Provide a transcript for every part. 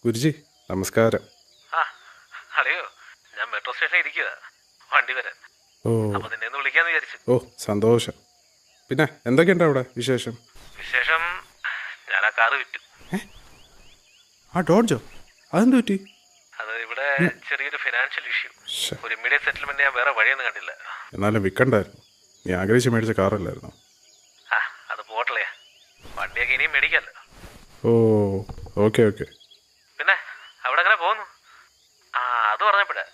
ഗുരുജി നമസ്കാരം. ആ അറിയോ, ഞാൻ മെട്രോ സ്റ്റേഷനിൽ ഇരിക്കുക, വണ്ടി വരാൻ. ഓ അപ്പൊ നിന്നെ ഒന്ന് വിളിക്കാന്ന് വിചാരിച്ചു. ഓ സന്തോഷം. പിന്നെ എന്തൊക്കെയുണ്ട് അവിടെ വിശേഷം? വിശേഷം, ഞാൻ ആ കാറ് വിറ്റു. ആ ഡോഡ്ജോ അതെന്ത് പറ്റി? അത് ഇവിടെ ചെറിയൊരു ഫിനാൻഷ്യൽ ഇഷ്യൂ. ശ്ശെ. ഒരു ഇമ്മീഡിയറ്റ് സെറ്റിൽമെന്റ് ഞാൻ വേറെ വഴിയൊന്നും കണ്ടില്ല. എന്നാലും വിൽക്കണ്ടായിരുന്നു. നീ ആഗ്രഹിച്ച് മേടിച്ച കാറല്ലായിരുന്നു? ആ അത് പോട്ടലേ, വണ്ടിയൊക്കെ ഇനിയും മേടിക്കല്ലോ. ഓ ഓക്കെ ഓക്കെ. പിന്നെ അവിടെ എങ്ങനെ പോകുന്നു? ആ അത് പറഞ്ഞപ്പോഴേ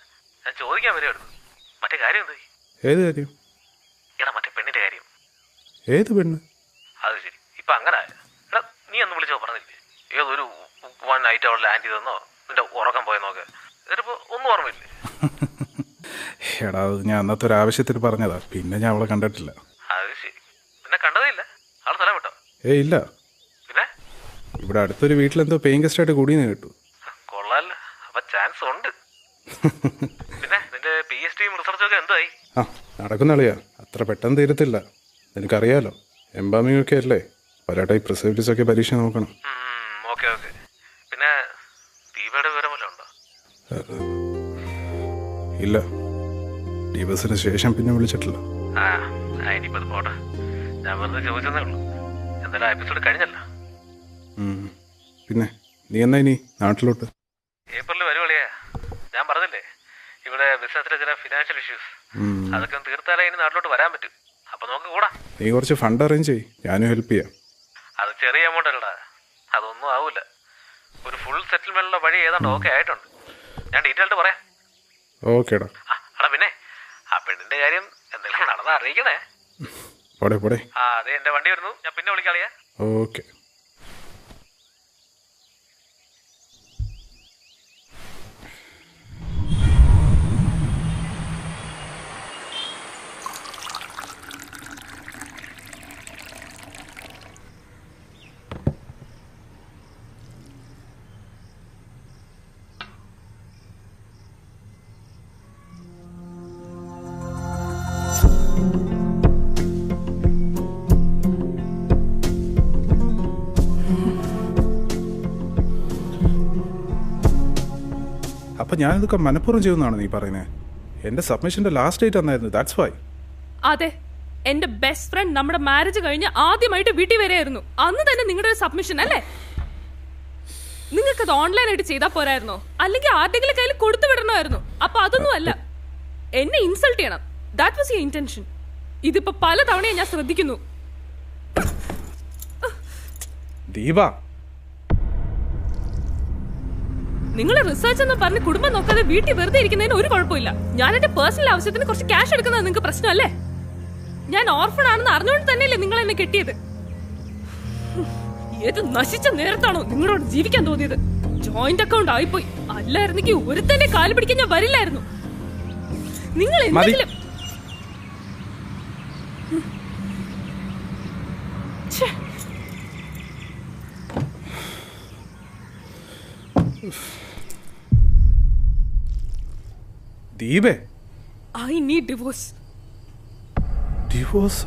ഞാൻ ചോദിക്കാൻ വരുമായിരുന്നു, മറ്റേ കാര്യം എന്തായി? ഏത് കാര്യം? എടാ മറ്റേ പെണ്ണിന്റെ കാര്യം. ഏത് പെണ്ണ്? അത് ശരി, ഇപ്പൊ അങ്ങനെ എടാ നീ ഒന്ന് വിളിച്ചോ പറഞ്ഞില്ലേ, ഏതൊരു 1 നൈറ്റ് അവിടെ ലാൻഡ് ചെയ്തെന്നോ, നിന്റെ ഉറക്കം പോയെന്നോക്കെ. എന്നിട്ടിപ്പോ ഒന്നും ഓർമ്മയില്ലേ? എടാ അത് ഞാൻ അന്നത്തെ ഒരു ആവശ്യത്തിന് പറഞ്ഞതാ, പിന്നെ ഞാൻ അവളെ കണ്ടിട്ടില്ല. അത് ശരി, പിന്നെ കണ്ടതേ ഇല്ല? ആള് സ്ഥലം വിട്ടോ? ഇല്ല. പിന്നെ ഇവിടെ അടുത്തൊരു വീട്ടിലെന്തോ പേയിങ് ഗസ്റ്റ് ആയിട്ട് കൂടിയെന്ന് കേട്ടു. കൊള്ളാല്ലോ, അപ്പൊ ചാൻസ് ഉണ്ട്. പിന്നെ നിന്റെ PhD റിസർച്ചും ഒക്കെ എന്തായി? ആ നടക്കുന്ന കളിയാ, അത്ര പെട്ടെന്ന് തീരത്തില്ല. നിനക്കറിയാലോ, എംബാമിംഗ് ഒക്കെ അല്ലേ, പല ടൈപ്പ് പ്രിസർവേറ്റീവ്സ് ഒക്കെ പരീക്ഷ നോക്കണം. Okay okay. പിന്നെ ദീപയുടെ വിവരം വല്ലതും ഉണ്ടോ? ഇല്ല, ഡിവോഴ്സിന് ശേഷം പിന്നെ വിളിച്ചിട്ടില്ല. ആ ഇനിയിപ്പോ അത് പോട്ടെ, ഞാൻ വെറുതെ ചോദിച്ചതേ ഉള്ളൂ. എന്തായാലും എപ്പിസോഡ് കഴിഞ്ഞല്ലോ. പിന്നെ നീ എന്നാ ഇനി നാട്ടിലോട്ട്? ഏപ്രിലിൽ വരുവളിയാ. ഞാൻ പറഞ്ഞില്ലേ, ഇവിടെ ബിസിനസ്സിലെ ചില ഫിനാൻഷ്യൽ ഇഷ്യൂസ്, അതൊക്കെ ഒന്ന് തീർത്താലേ ഇനി നാട്ടിലോട്ട് വരാൻ പറ്റും. അപ്പൊ നമുക്ക് കൂടാ. നീ കുറച്ച് ഫണ്ട് അറേഞ്ച് ചെയ്യ്, ഞാനും ഹെൽപ്പ് ചെയ്യാം. അത് ചെറിയ എമൗണ്ട് അല്ലടാ, അതൊന്നും ആവൂല. ഒരു ഫുൾ സെറ്റിൽമെന്റിനുള്ള വഴി ഏതാണ്ട് ഓക്കെ ആയിട്ടുണ്ട്. ഞാൻ ഡീറ്റെയിൽഡ് പറയാം. ഓക്കേടാ. എടാ പിന്നെ ആ പെണ്ണിന്റെ കാര്യം എന്തെങ്കിലും നടന്നാ അറിയിക്കണേ. പോടെ പോടെ. അതെ എന്റെ വണ്ടി വരുന്നു, ഞാൻ പിന്നെ വിളിക്കാളിയാ. ഓക്കെ. അപ്പം ഞാനിതൊക്കെ മനഃപൂർവ്വം ചെയ്യുന്നതാണ് നീ പറയുന്നത്? എൻ്റെ സബ്മിഷൻ്റെ ലാസ്റ്റ് ഡേറ്റ് അന്നായിരുന്നു, ദാറ്റ്സ് വൈ. അതെ, എന്റെ ബെസ്റ്റ് ഫ്രണ്ട് നമ്മുടെ മാരേജ് കഴിഞ്ഞ് ആദ്യമായിട്ട് വീട്ടിൽ വരെയായിരുന്നു. അന്ന് തന്നെ നിങ്ങളുടെ ഒരു സബ്മിഷൻ അല്ലേ? നിങ്ങൾക്കത് ഓൺലൈനായിട്ട് ചെയ്താൽ പോരായിരുന്നോ? അല്ലെങ്കിൽ ആരുടെങ്കിലും കയ്യിൽ കൊടുത്തു വിടണമായിരുന്നു. അപ്പൊ അതൊന്നും അല്ല, എന്നെ ഇൻസൾട്ട് ചെയ്യണം. That was your intention. ഇതിപ്പോ പല തവണയും ഞാൻ ശ്രദ്ധിക്കുന്നു. ദീപ, നിങ്ങൾ റിസർച്ച് എന്ന് പറഞ്ഞ് കുടുംബം നോക്കാതെ വീട്ടിൽ വെറുതെ ഇരിക്കുന്നതിന് ഒരു കുഴപ്പമില്ല. ഞാൻ എന്റെ പേഴ്സണൽ ആവശ്യത്തിന് കുറച്ച് ക്യാഷ് എടുക്കുന്നത് നിങ്ങൾക്ക് പ്രശ്നമല്ലേ? ഞാൻ ഓർഫൺ ആണെന്ന് അറിഞ്ഞുകൊണ്ട് തന്നെയല്ലേ നിങ്ങൾ എന്നെ കെട്ടിയത്? ഏത് നശിച്ച നേരത്താണോ നിങ്ങളോട് ജീവിക്കാൻ തോന്നിയത്? ജോയിന്റ് അക്കൗണ്ട് ആയിപ്പോയി. അല്ലായിരുന്നെങ്കിൽ ഒരുത്തന്നെ കാല് പിടിക്കാൻ ഞാൻ വരില്ലായിരുന്നു. നിങ്ങൾ എന്തെങ്കിലും ദീപേ, I need divorce. Divorce?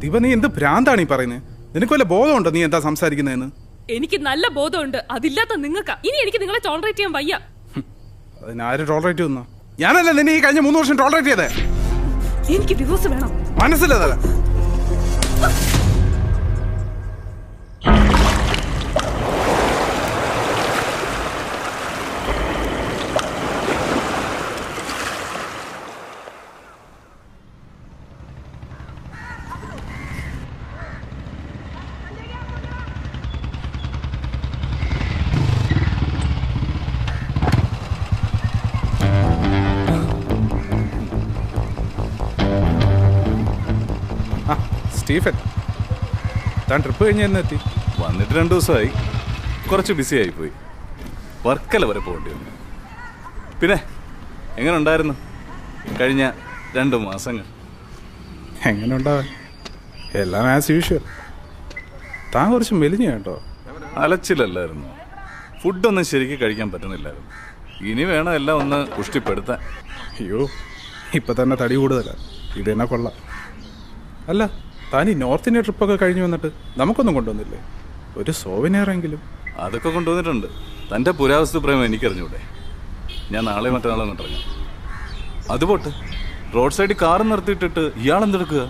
Deepa, നീ എന്ത് ഭ്രാന്താണ് ഈ പറയുന്നത്? നിനക്ക് വല്ല ബോധമുണ്ടോ നീ എന്താ സംസാരിക്കുന്നതെന്ന്? എനിക്ക് നല്ല ബോധമുണ്ട്, അതില്ലാത്ത നിങ്ങൾക്കാ. ഇനി എനിക്ക് നിങ്ങളെ ടോളറേറ്റ് ചെയ്യാൻ വയ്യ. അതിനാര് ടോളറേറ്റ് ചെയ്യുന്ന? ഞാനല്ല നിന്നെ ഈ കഴിഞ്ഞ 3 വർഷം ടോളറേറ്റ് ചെയ്തേ. എനിക്ക് ഡിവോഴ്സ് വേണം. മനസ്സിലതല്ല. സ്റ്റീഫൻ, താൻ ട്രിപ്പ് കഴിഞ്ഞ് എന്ന് എത്തി? വന്നിട്ട് 2 ദിവസമായി. കുറച്ച് ബിസി ആയിപ്പോയി. വർക്കല വരെ പോകേണ്ടി വന്നു. പിന്നെ എങ്ങനെ ഉണ്ടായിരുന്നു കഴിഞ്ഞ 2 മാസങ്ങൾ? എങ്ങനെ ഉണ്ടാവാൻ, എല്ലാം ആസ് യൂഷ്വൽ. താൻ കുറച്ച് മെലിഞ്ഞു കേട്ടോ. അലച്ചിലല്ലായിരുന്നു, ഫുഡൊന്നും ശരിക്കും കഴിക്കാൻ പറ്റുന്നില്ലായിരുന്നു. ഇനി വേണം എല്ലാം ഒന്ന് പുഷ്ടിപ്പെടുത്താൻ. അയ്യോ, ഇപ്പം തന്നെ തടി കൂടുതലാണ്. ഇത് തന്നെ കൊള്ളാം. അല്ല, താൻ ഈ നോർത്ത് ഇന്ത്യ ട്രിപ്പൊക്കെ കഴിഞ്ഞ് വന്നിട്ട് നമുക്കൊന്നും കൊണ്ടുവന്നില്ലേ? ഒരു സോവനിയറെങ്കിലും. അതൊക്കെ കൊണ്ടുവന്നിട്ടുണ്ട്. തൻ്റെ പുരാവസ്തു പ്രേമം എനിക്കറിഞ്ഞൂടെ? ഞാൻ നാളെ മറ്റന്നാളെ ഇറങ്ങാം. അതുപോട്ടെ, റോഡ് സൈഡിൽ കാറ് നിർത്തിയിട്ടിട്ട് ഇയാളെന്തെടുക്കുക?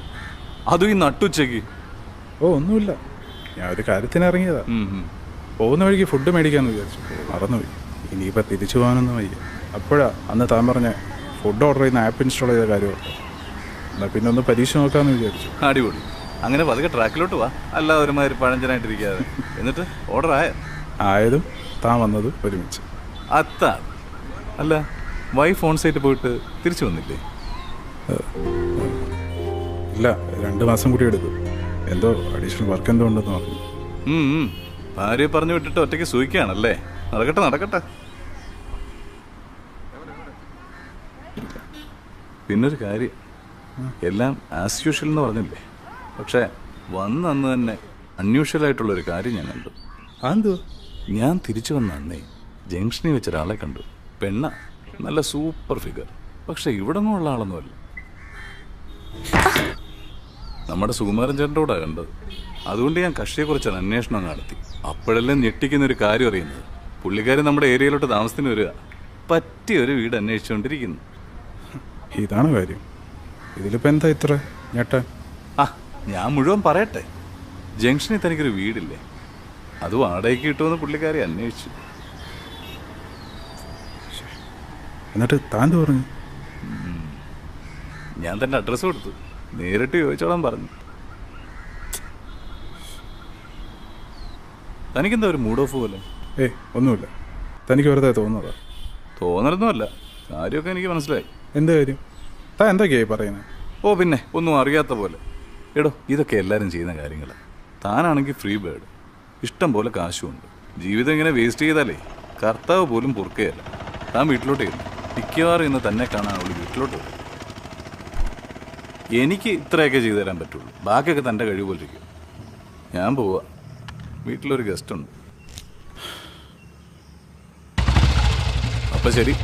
അതും ഈ നട്ടുച്ചയ്ക്ക്? ഓ ഒന്നുമില്ല, ഞാൻ ഒരു കാര്യത്തിന് ഇറങ്ങിയതാ. പോകുന്ന വഴിക്ക് ഫുഡ് മേടിക്കാമെന്ന് വിചാരിച്ചു, മറന്നുപോയി. ഇനിയിപ്പോൾ തിരിച്ചു പോകാനൊന്നും വയ്യ. അപ്പോഴാ അന്ന് താൻ പറഞ്ഞ ഫുഡ് ഓർഡർ ചെയ്യുന്ന ആപ്പ് ഇൻസ്റ്റാൾ ചെയ്ത കാര്യമൊക്കെ. എന്നാൽ പിന്നെ ഒന്ന് പരീക്ഷ നോക്കാമെന്ന് വിചാരിച്ചു. അടിപൊളി. അങ്ങനെ പതുക്കെ ട്രാക്കിലോട്ട് വാ, അല്ല ഒരുമാതിരി പഴഞ്ചനായിട്ടിരിക്കാതെ. എന്നിട്ട് ഓർഡർ ആയതും താൻ വന്നതും ഒരുമിച്ച്. അതാണ്. അല്ല, വൈഫ് ഓൺ സൈറ്റ് പോയിട്ട് തിരിച്ചു വന്നില്ലേ? ഇല്ല, 2 മാസം കൂടി എടുക്കും. എന്തോ അഡീഷണൽ വർക്ക് എന്തോ ഉണ്ടെന്ന് പറഞ്ഞു. ഭാര്യയെ പറഞ്ഞു വിട്ടിട്ട് ഒറ്റയ്ക്ക് സൂഹിക്കുകയാണല്ലേ? നടക്കട്ടെ നടക്കട്ടെ. പിന്നൊരു കാര്യം, എല്ലാം ആസ് യൂഷ്വൽ എന്ന് പറഞ്ഞില്ലേ, പക്ഷേ വന്നന്ന് തന്നെ അൺയൂഷ്വൽ ആയിട്ടുള്ളൊരു കാര്യം ഞാൻ കണ്ടു. അതെന്തോ? ഞാൻ തിരിച്ചു വന്ന അന്നേ ജംഗ്ഷനിൽ വെച്ചൊരാളെ കണ്ടു. പെണ്ണ, നല്ല സൂപ്പർ ഫിഗർ. പക്ഷെ ഇവിടെ നിന്നുള്ള ആളൊന്നുമല്ല. നമ്മുടെ സുകുമാരൻ ചേട്ടൻ്റെ കൂടെ കണ്ടത്. അതുകൊണ്ട് ഞാൻ കക്ഷിയെക്കുറിച്ച് അന്വേഷണം നടത്തി. അപ്പോഴെല്ലാം ഞെട്ടിക്കുന്നൊരു കാര്യം അറിയുന്നത്, പുള്ളിക്കാരി നമ്മുടെ ഏരിയയിലോട്ട് താമസത്തിന് വരിക, പറ്റിയൊരു വീട് അന്വേഷിച്ചുകൊണ്ടിരിക്കുന്നു. ഇതാണ് കാര്യം. ഇതിലിപ്പോൾ എന്താ ഇത്ര ഞെട്ടാൻ? ഞാൻ മുഴുവൻ പറയട്ടെ. ജംഗ്ഷനിൽ തനിക്കൊരു വീടില്ലേ, അത് വാടകയ്ക്ക് കിട്ടുമെന്ന് പുള്ളിക്കാരി അന്വേഷിച്ചു. എന്നിട്ട് താൻ പറഞ്ഞു? ഞാൻ തൻ്റെ അഡ്രസ്സ് കൊടുത്തു, നേരിട്ട് ചോദിച്ചോളാൻ പറഞ്ഞു. തനിക്കെന്താ ഒരു മൂഡ് ഓഫ് പോലെ? ഒന്നുമില്ല, തനിക്ക് വെറുതെ തോന്നുന്നതാ. തോന്നലൊന്നുമല്ല, കാര്യമൊക്കെ എനിക്ക് മനസ്സിലായി. എന്ത് കാര്യം? താൻ എന്തൊക്കെയായി പറയുന്നത്? ഓ പിന്നെ ഒന്നും അറിയാത്ത പോലെ. എടോ, ഇതൊക്കെ എല്ലാവരും ചെയ്യുന്ന കാര്യങ്ങളാണ്. താനാണെങ്കിൽ ഫ്രീ ബേർഡ്, ഇഷ്ടം പോലെ കാശുമുണ്ട്. ജീവിതം ഇങ്ങനെ വേസ്റ്റ് ചെയ്താലേ കർത്താവ് പോലും പൊറുക്കുകയല്ല. താൻ വീട്ടിലോട്ട് ചെല്ലും, മിക്കവാറും ഇന്ന് തന്നെ കാണാൻ അവൾ വീട്ടിലോട്ട് വരും. എനിക്ക് ഇത്രയൊക്കെ ചെയ്തു തരാൻ പറ്റുള്ളൂ, ബാക്കിയൊക്കെ തൻ്റെ കഴിവ് പോലെ ഇരിക്കും. ഞാൻ പോവാ, വീട്ടിലൊരു ഗസ്റ്റ് ഉണ്ട്. അപ്പം ശരി.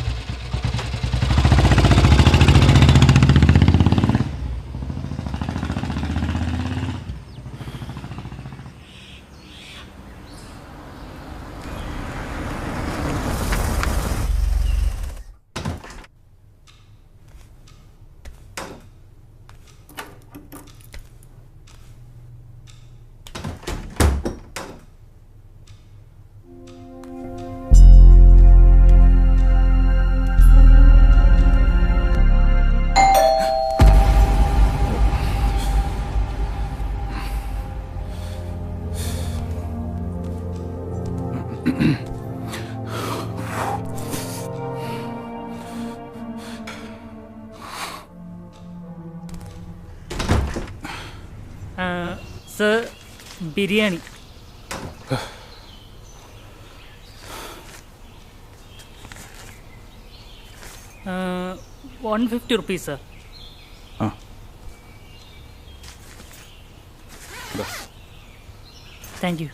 Sir, biryani. ₹150 sir. Thank you.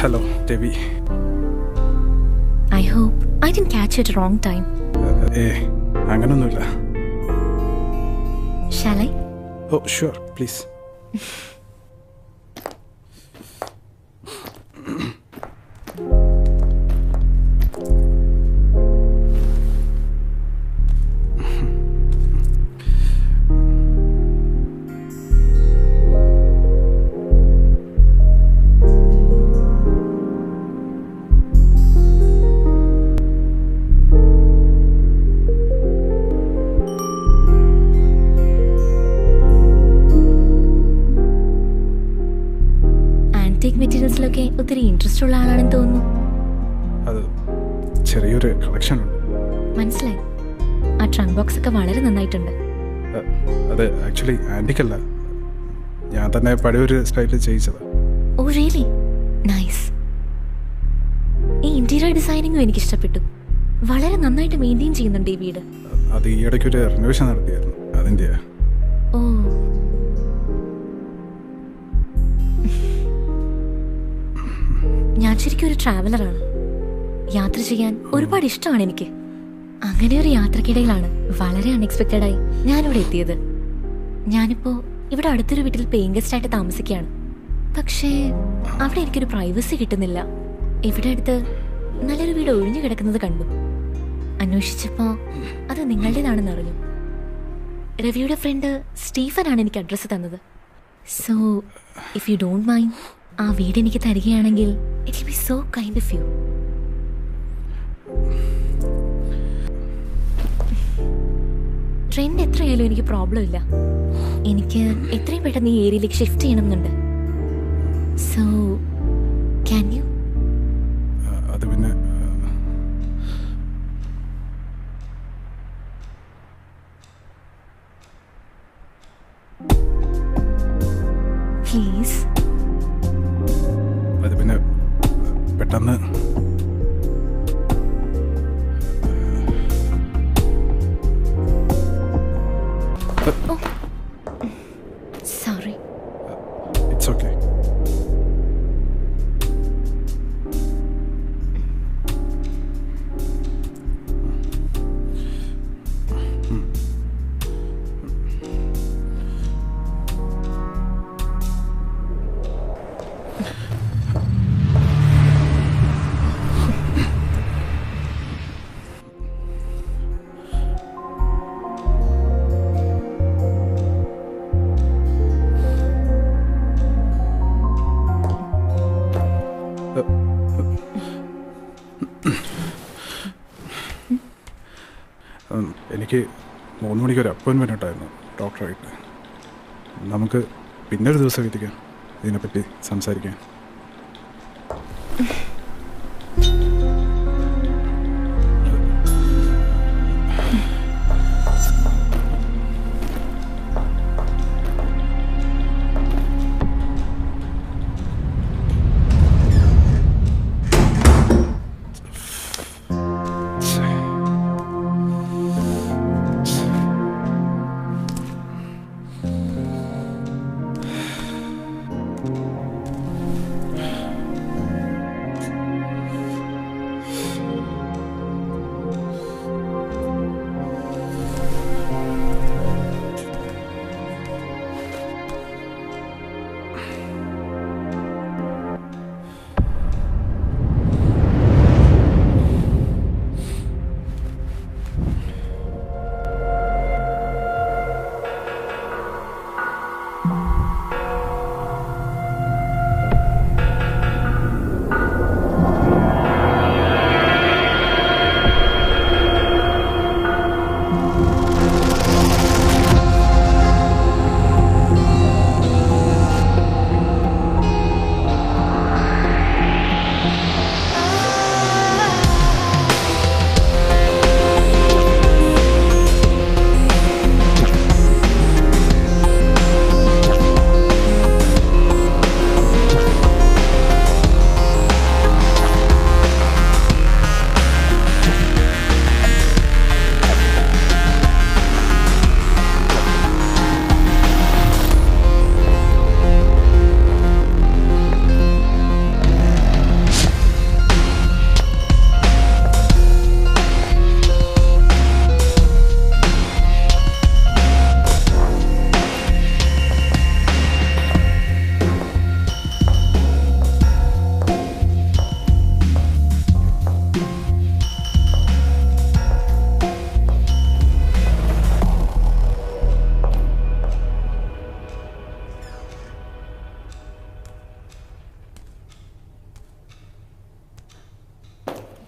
Hello, Devi. I hope I didn't catch you at the wrong time. അങ്ങനൊന്നുമില്ല. Shall I? Oh, sure, please. Antique മെറ്റീരിയൽസിലൊക്കെ ഒത്തിരി ഇൻട്രസ്റ്റ് ഉള്ള ആളാണെന്ന് തോന്നുന്നു. അത് ചെറിയൊരു കളക്ഷൻ ഉണ്ട്. മനസ്സിലായി. ആ ട്രങ്ക് ബോക്സ് ഒക്കെ വളരെ നന്നായിട്ടുണ്ട്. അത് ആക്ച്വലി ആൻറ്റിക്കല്ല, ഞാൻ തന്നെ പഴയൊരു സ്റ്റൈലിൽ ചെയ്യിച്ചത്. Oh really nice. ഈ ഇന്റീരിയർ ഡിസൈനിങ്ങും എനിക്ക് ഇഷ്ടപ്പെട്ടു. വളരെ നന്നായിട്ട് മെയിൻറ്റെയിൻ ചെയ്യുന്നുണ്ട് ഈ വീട്. അത് ഈ ഇടയ്ക്കൊരു റിനോവേഷൻ നടത്തിയായിരുന്നു, അതിൻ്റെ. ഓ ഞാൻ ശരിക്കും ഒരു ട്രാവലറാണ്. യാത്ര ചെയ്യാൻ ഒരുപാട് ഇഷ്ടമാണ് എനിക്ക്. അങ്ങനെ ഒരു യാത്രക്കിടയിലാണ് വളരെ അൺഎക്സ്പെക്റ്റഡായി ഞാനിവിടെ എത്തിയത്. ഞാനിപ്പോൾ ഇവിടെ അടുത്തൊരു വീട്ടിൽ പേയിങ് ഗസ്റ്റ് ആയിട്ട് താമസിക്കുകയാണ്. പക്ഷേ അവിടെ എനിക്കൊരു പ്രൈവസി കിട്ടുന്നില്ല. ഇവിടെ അടുത്ത് നല്ലൊരു വീട് ഒഴിഞ്ഞു കിടക്കുന്നത് കണ്ടു. അന്വേഷിച്ചപ്പോൾ അത് നിങ്ങളുടേതാണെന്ന് അറിഞ്ഞു. രവിയുടെ ഫ്രണ്ട് സ്റ്റീഫനാണ് എനിക്ക് അഡ്രസ്സ് തന്നത്. So if you don't mind ആ വീട് എനിക്ക് തരികയാണെങ്കിൽ it will be so kind of you. Trend എത്രയായാലും എനിക്ക് പ്രോബ്ലം ഇല്ല. എനിക്ക് എത്രയും പെട്ടെന്ന് ഈ ഏരിയയിലേക്ക് ഷിഫ്റ്റ് ചെയ്യണമെന്നുണ്ട്. So can you? അത് പിന്നെ പ്ലീസ്. അത് പിന്നെ പെട്ടെന്ന് സോറി. It's okay. എനിക്ക് 3 മണിക്ക് ഒരു അപ്പോയിൻമെൻ്റ് ഉണ്ടായിരുന്നു ഡോക്ടറായിട്ട്. നമുക്ക് പിന്നെ ഒരു ദിവസം എത്തിക്കാം ഇതിനെപ്പറ്റി സംസാരിക്കാൻ.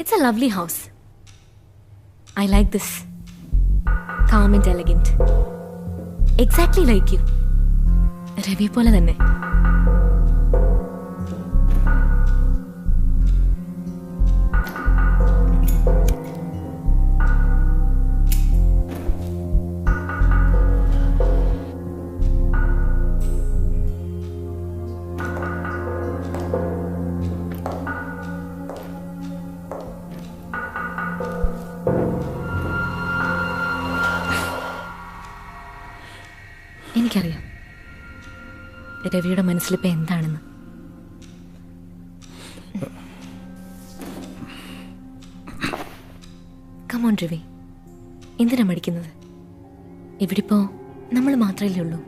It's a lovely house. I like this. Calm and elegant. Exactly like you. രവിയെ പോലെ തന്നെ. രവിയുടെ മനസ്സിലിപ്പോ എന്താണെന്ന്. കമോൺ രവി, എന്തിനാ മടിക്കുന്നത്? ഇവിടിപ്പോ നമ്മൾ മാത്രമല്ലേ ഉള്ളൂ.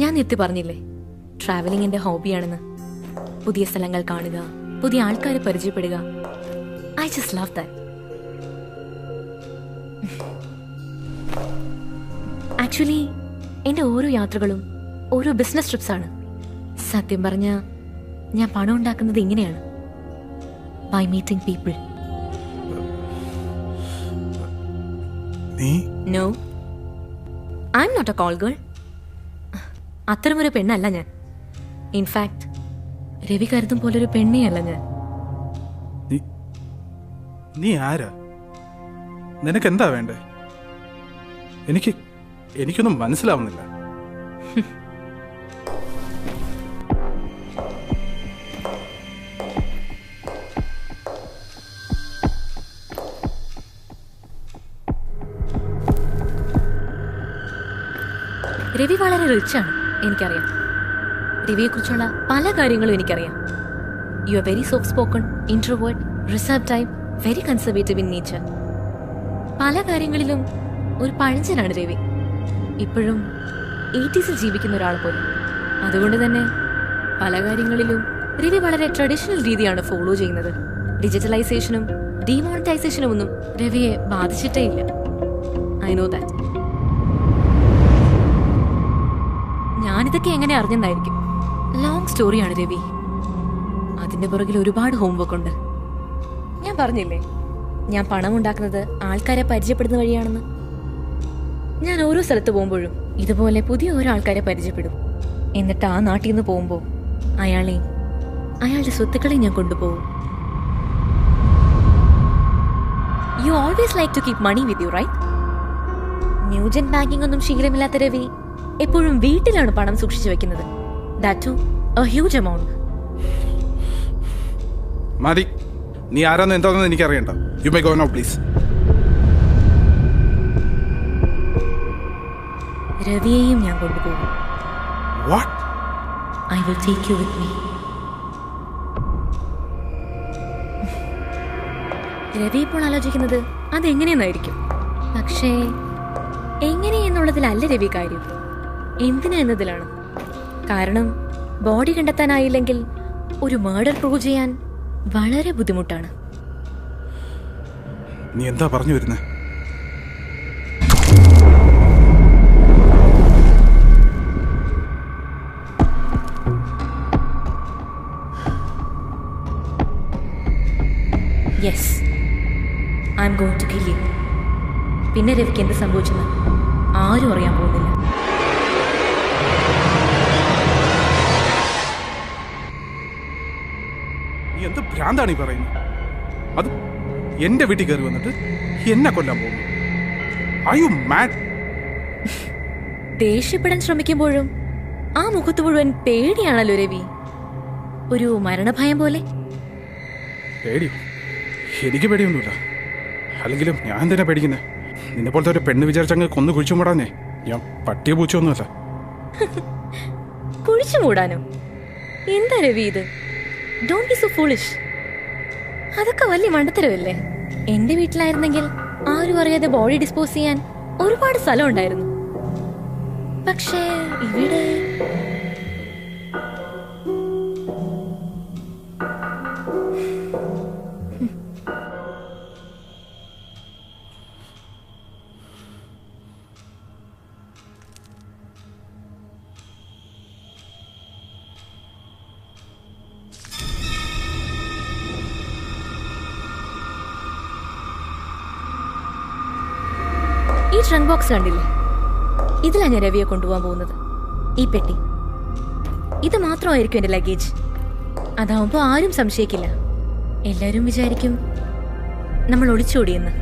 ഞാൻ നേരത്തെ പറഞ്ഞില്ലേ ട്രാവലിംഗ് എന്റെ ഹോബിയാണെന്ന്. പുതിയ സ്ഥലങ്ങൾ കാണുക, പുതിയ ആൾക്കാരെ പരിചയപ്പെടുക. I just love that. Actually എന്റെ ഓരോ യാത്രകളും ഓരോ ബിസിനസ് ട്രിപ്സ് ആണ്. സത്യം പറഞ്ഞ ഞാൻ പണം ഉണ്ടാക്കുന്നത് ഇങ്ങനെയാണ്, by meeting people. No, I am not a call girl. അത്തരമൊരു പെണ്ണല്ല ഞാൻ. ഇൻഫാക്ട് രവി കരുതും പോലൊരു പെണ്ണേയല്ല ഞാൻ. നീ ആരാ? നിനക്ക് എന്താ വേണ്ടേ? എനിക്കൊന്നും മനസ്സിലാവുന്നില്ല. രവി വളരെ റിച്ചാണ്, എനിക്കറിയാം. രവിയെക്കുറിച്ചുള്ള പല കാര്യങ്ങളും എനിക്കറിയാം. You are very soft spoken, introvert, reserve type, very conservative in nature. പല കാര്യങ്ങളിലും ഒരു പഴഞ്ചനാണ് രവി. ഇപ്പോഴും 80s ജീവിക്കുന്ന ഒരാൾ പോലും. അതുകൊണ്ട് തന്നെ പല കാര്യങ്ങളിലും രവി വളരെ ട്രഡീഷണൽ രീതിയാണ് ഫോളോ ചെയ്യുന്നത്. ഡിജിറ്റലൈസേഷനും ഡീമോണിറ്റൈസേഷനും ഒന്നും രവിയെ ബാധിച്ചിട്ടേ ഇല്ല. I know that. ഞാനിതൊക്കെ എങ്ങനെ അറിഞ്ഞെന്നായിരിക്കും. ലോങ് സ്റ്റോറിയാണ് രവി. അതിന്റെ പുറകിൽ ഒരുപാട് ഹോംവർക്ക് ഉണ്ട്. ഞാൻ പറഞ്ഞില്ലേ ഞാൻ പണം ഉണ്ടാക്കുന്നത് ആൾക്കാരെ പരിചയപ്പെടുന്ന വഴിയാണെന്ന്. ഞാൻ ഓരോ സ്ഥലത്ത് പോകുമ്പോഴും ഇതുപോലെ പുതിയ ഓരോ ആൾക്കാരെ പരിചയപ്പെടും. എന്നിട്ട് ആ നാട്ടിൽ നിന്ന് പോകുമ്പോൾ അയാളെയും അയാളുടെ സ്വത്തുക്കളെയും ഞാൻ കൊണ്ടുപോകും. You always like to keep money with you, right? New gen banking ഒന്നും ശീലമില്ലാത്ത രവി എപ്പോഴും വീട്ടിലാണ് പണം സൂക്ഷിച്ചു വെക്കുന്നത്. That too a huge amount. മതി, നീ ആരാന്ന് എന്താണെന്ന് എനിക്കറിയണ്ട. You may go now please. രവിയെയും ഞാൻ കൊണ്ടുപോകും. What? I will take you with me. Ravi ഇപ്പോൾ ആലോചിക്കുന്നത് അതെങ്ങനെയെന്നായിരിക്കും. പക്ഷേ എങ്ങനെയെന്നുള്ളതിലല്ല രവി കാര്യം, എന്തിനാ എന്നതിലാണ്. കാരണം ബോഡി കണ്ടെത്താനായില്ലെങ്കിൽ ഒരു മർഡർ പ്രൂവ് ചെയ്യാൻ വളരെ ബുദ്ധിമുട്ടാണ്. നീ എന്താ പറഞ്ഞു വരുന്നേ? Yes, I am going to kill you. പിന്നെ രവിക്ക് എന്ത് സംഭവിച്ചെന്ന് ആരും അറിയാൻ പോകുന്നില്ല. നീ എന്ത് ഭ്രാന്താണ് ഈ പറയുന്നത്? അത് എന്റെ വീട്ടിൽ കയറി വന്നിട്ട് എന്നെ കൊല്ലാൻ പോകുന്നു. Are you mad? ദേഷ്യപ്പെടാൻ ശ്രമിക്കുമ്പോഴും ആ മുഖത്ത് മുഴുവൻ പേടിയാണല്ലോ രവി. ഒരു മരണഭയം പോലെ. പേടിയോ? എനിക്ക് പേടിയൊന്നുമില്ല. അല്ലെങ്കിലും ഞാൻ തന്നെ പേടിക്കുന്നേ. നിന്നെ പോലത്തെ ഒരു പെണ്ണ് വിചാരിച്ചങ്ങ് കൊന്നു കുഴിച്ചു മൂടാനേ. ഞാൻ പട്ടിയെ പൂച്ചൊന്നുമല്ല. കുഴിച്ചു മൂടാനോ? എന്താ രവി ഇത്? Don't be so foolish. അതൊക്കെ വലിയ മണ്ടത്തരമല്ലേ? എന്റെ വീട്ടിലായിരുന്നെങ്കിൽ ആരും അറിയാതെ ബോഡി ഡിസ്പോസ് ചെയ്യാൻ ഒരുപാട് സ്ഥലം ഉണ്ടായിരുന്നു. പക്ഷേ ഇവിടെ ഈ ട്രങ്ക് ബോക്സ് കണ്ടില്ലേ? ഇതിലാണ് ഞാൻ രവിയെ കൊണ്ടുപോകാൻ പോകുന്നത്. ഈ പെട്ടി ഇത് മാത്രമായിരിക്കും എൻ്റെ ലഗേജ്. അതാവുമ്പോൾ ആരും സംശയിക്കില്ല. എല്ലാവരും വിചാരിക്കും നമ്മൾ ഒളിച്ചോടിയെന്ന്.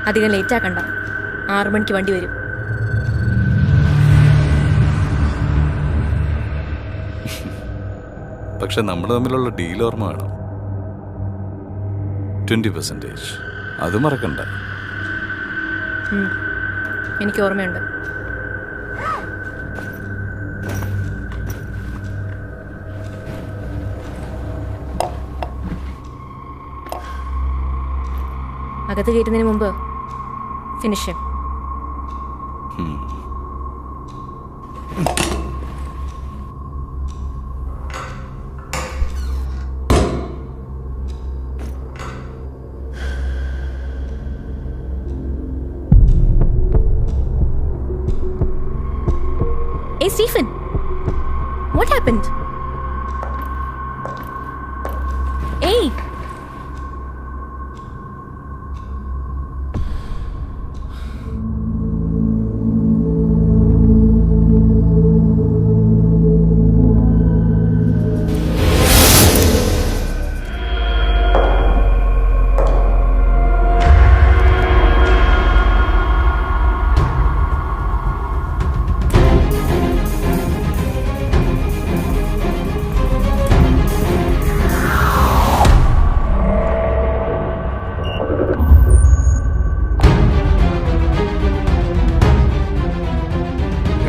അധികം ലേറ്റ് ആക്കണ്ട. 6 മണിക്ക് വണ്ടി വരും. പക്ഷെ നമ്മൾ തമ്മിലുള്ള ഡീൽ ഓർമ്മ വേണം. 20%. അത് മറക്കണ്ട. എനിക്ക് ഓർമ്മയുണ്ട്. അകത്ത് കയറ്റുന്നതിന് മുമ്പ് finish. Hey Stephen, what happened? Hey.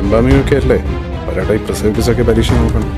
എംബാമിയൊക്കെ അല്ലേ, ഒരാടെ ഈ പ്രസവിക്കസൊക്കെ പരീക്ഷ നോക്കണം.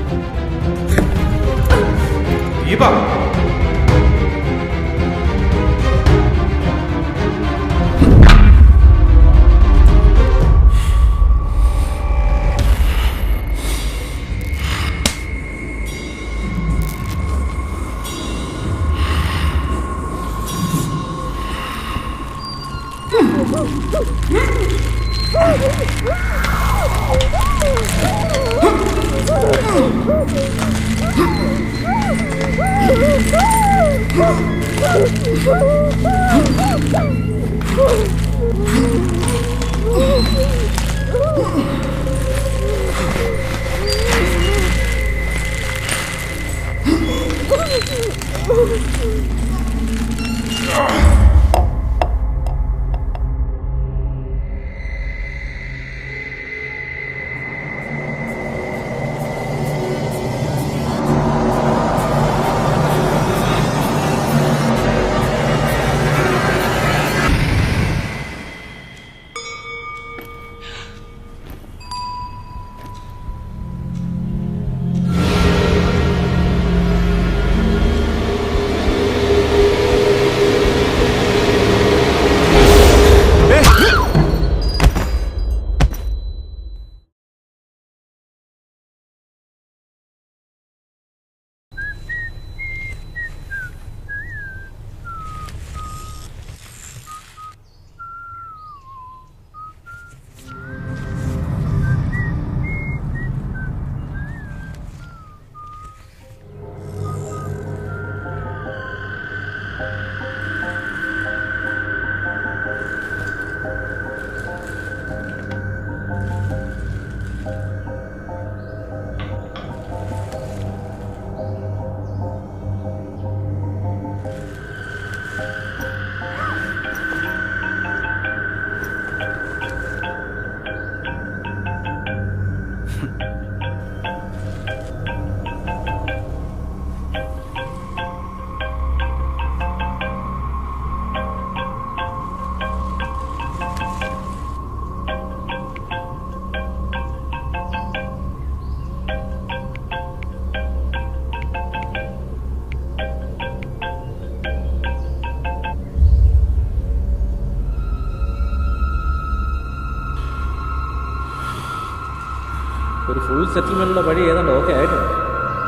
ഒരു ഫുൾ സെറ്റിൽമെന്റിലുള്ള വഴി ഏതാണ്ട് ഓക്കെ ആയിട്ടുണ്ട്.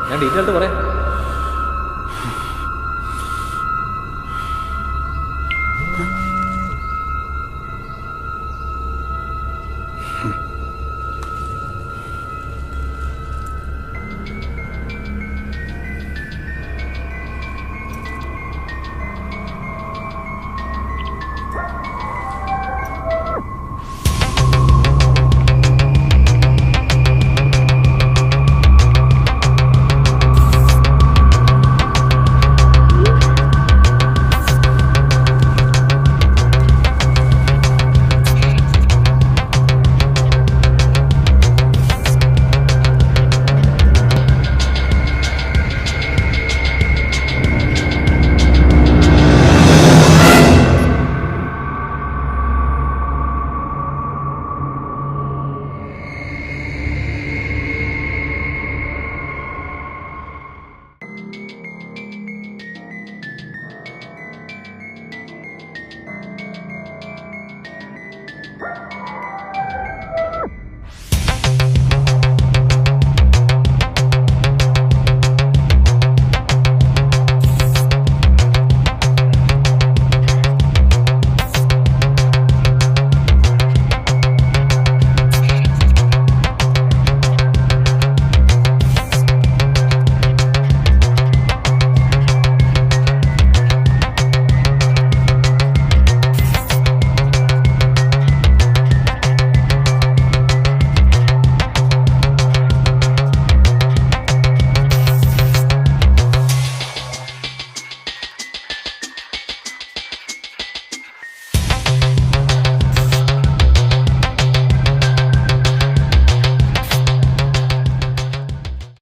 ഞാൻ ഡീറ്റെയിൽഡ് പറയാം.